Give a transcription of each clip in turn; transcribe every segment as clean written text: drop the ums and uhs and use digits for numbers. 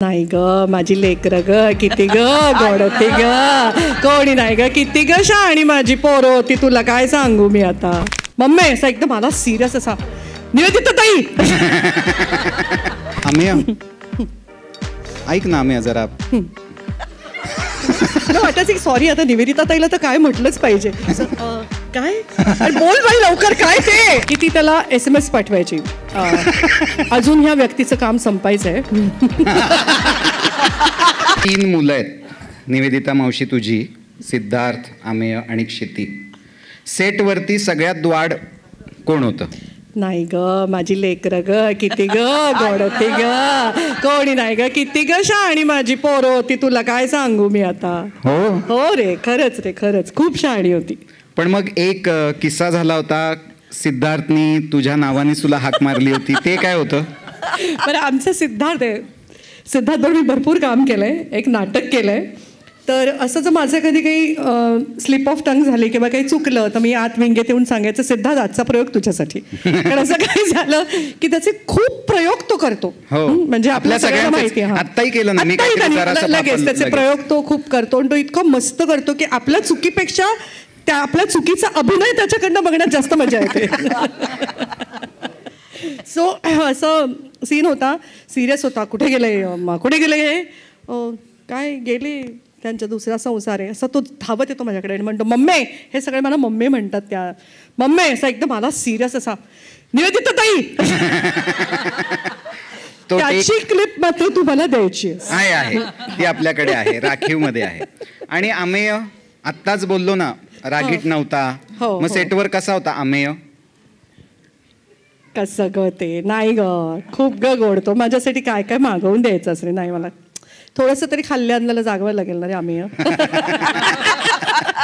नाही ग माझी लेकरं ग किती ग गोड होती ग कोणी नाही ग किती ग शहाणी माझी पोरं होती तुला काय सांगू मी आता मम्मी असं एकदम मला सिरियस असा निवेदिता ताई अमेय ऐक ना अमेय जरा वाटायचं की सॉरी आता निवेदिता ताईला तर काय म्हटलंच पाहिजे काय बोल बाई लवकर काय ते किती त्याला SMS पाठवायची अजून ह्या व्यक्तीचं काम संपायचंय 3 मुलं आहेत निवेदिता मावशी तुझी सिद्धार्थ अमेय आणि क्षिती सेटवरती सगळ्यात वाढ कोण होतं नाही ग माझी लेकरं ग किती ग गोड होती ग कोणी नाही ग किती ग शहाणी माझी पोरं होती तुला काय सांगू मी आता हो रे खरंच खूप शहाणी होती पण मग एक किस्सा झाला होता सिद्धार्थनी तुझ्या नावाने तुला हाक मारली होती ते काय होतं बरं आमचं सिद्धार्थवर मी भरपूर काम केलंय एक नाटक केलंय तर असं जर माझं कधी काही स्लिप ऑफ टंग झाली किंवा काही चुकलं तर मी आत विंगेत येऊन सांगायचं सिद्धार्थ आजचा प्रयोग तुझ्यासाठी कारण असं काही झालं की त्याचे खूप प्रयोग तो करतो म्हणजे आपल्या सगळ्यांना माहिती आहे आत्ताही केलं ना मी लगेच त्याचे प्रयोग तो खूप करतो आणि तो इतकं मस्त करतो की आपल्या चुकीपेक्षा त्या आपल्या चुकीचा अभिनय त्याच्याकडनं बघण्यात जास्त मजा येते सो असं सीन होता सिरियस होता कुठे गेले हे काय गेले त्यांचा दुसरा संसार आहे असं तो धावत येतो माझ्याकडे आणि म्हणतो मम्मी हे सगळे मला मम्मी म्हणतात त्या मम्मी असं एकदम मला सिरियस असा निवेदिता ताई त्याची क्लिप मात्र तुम्हाला द्यायची आहे ती आपल्याकडे आहे राखीव मध्ये आहे आणि अमेय आत्ताच बोललो ना रागीट नव्हता मग सेटवर कसा होता अमेय कसं ग ते नाही ग खूप ग गोडतो माझ्यासाठी काय काय मागवून द्यायचं असं नाही मला थोडंसं तरी खाल्ल्या अन्नाला जागवायला लागेल ना रे अमेय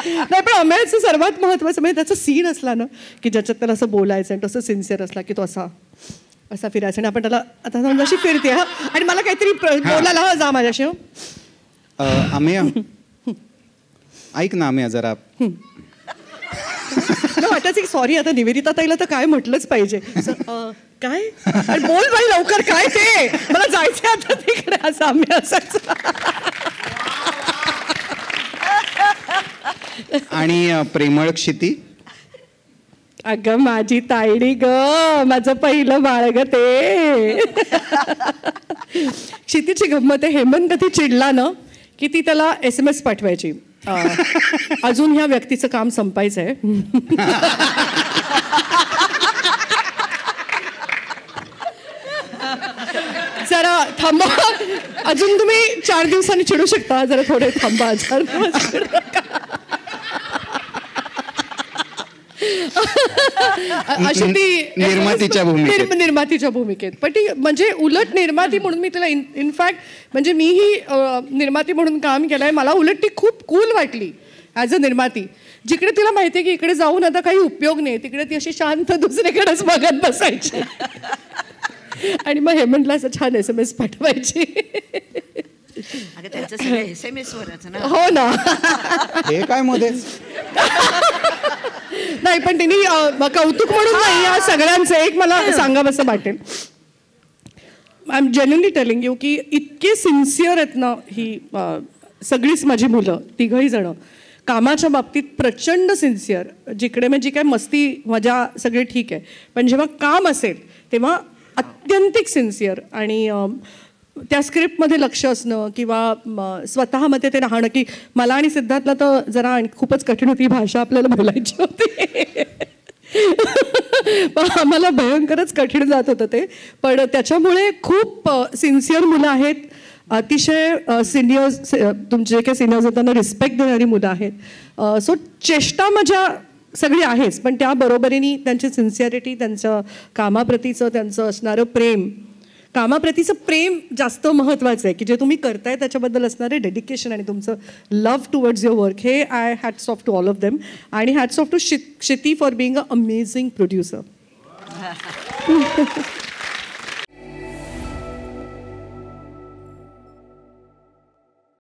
नाही पण अमेयचं सर्वात महत्त्वाचं म्हणजे त्याचा सीन असला ना की ज्याच्यात त्याला असं बोलायचं आणि तसं सिन्सिअर असला की तो असा फिरायचा आणि आपण त्याला आता समजा अशी फिरते आणि मला काहीतरी बोलायला जा माझ्याशी अमेय ऐक ना अमेय जरा वाटायचं की सॉरी आता निवेदिता ताईला तर काय म्हटलंच पाहिजे काय बोल बाई लवकर काय ते मला जायचं आता तिकडे असं आम्ही असायचं आणि प्रेमळ क्षिती अगं माझी ताईडी ग माझं पहिलं बाळ ग ते क्षितीची गंमत आहे हेमंत कधी चिडला ना की ती त्याला SMS पाठवायची अजून ह्या व्यक्तीचं काम संपायचंय जरा थांबा अजून तुम्ही 4 दिवसांनी चिडू शकता जरा थोडे थांबा 4 दिवस अशी ती निर्मातीच्या भूमिकेत पण ती म्हणजे उलट निर्माती म्हणून मी तिला इनफॅक्ट म्हणजे मीही निर्माती म्हणून काम केलंय मला उलट ती खूप कूल वाटली ॲज अ निर्माती जिकडे तिला माहिती आहे की इकडे जाऊन आता काही उपयोग नाही तिकडे ती अशी शांत दुसरीकडेच बघत बसायची आणि मग हेमंतला असं छान SMS पाठवायची हो ना हे काय मध्ये नाही पण तिने कौतुक म्हणून नाही या सगळ्यांचं एक मला सांगावं असं वाटेल I am genuinely telling you की इतके सिन्सिअर आहेत ना ही सगळीच माझी मुलं 3घही जण कामाच्या बाबतीत प्रचंड सिन्सिअर जिकडे म्हणजे काय मस्ती मजा सगळे ठीक आहे पण जेव्हा काम असेल तेव्हा अत्यंतिक सिन्सिअर आणि त्या स्क्रिप्टमध्ये लक्ष असणं किंवा स्वतःमध्ये ते राहणं की मला आणि सिद्धार्थला तर जरा खूपच कठीण होती भाषा आपल्याला बोलायची होती आम्हाला भयंकरच कठीण जात होतं ते पण त्याच्यामुळे खूप सिन्सिअर मुलं आहेत अतिशय सिनियर्स तुमचे जे काही सिनियर्स आहेत त्यांना रिस्पेक्ट देणारी मुलं आहेत सो चेष्टा मजा सगळी आहेच पण त्या बरोबरीने त्यांची सिन्सिअरिटी त्यांचं कामाप्रतीचं त्यांचं असणारं प्रेम कामाप्रतीचं प्रेम जास्त महत्त्वाचं आहे की जे तुम्ही करताय त्याच्याबद्दल असणारे डेडिकेशन आणि तुमचं लव्ह टुवर्ड्स युअर वर्क हे I hats off to all of them आणि hats off to Kshiti for being a amazing producer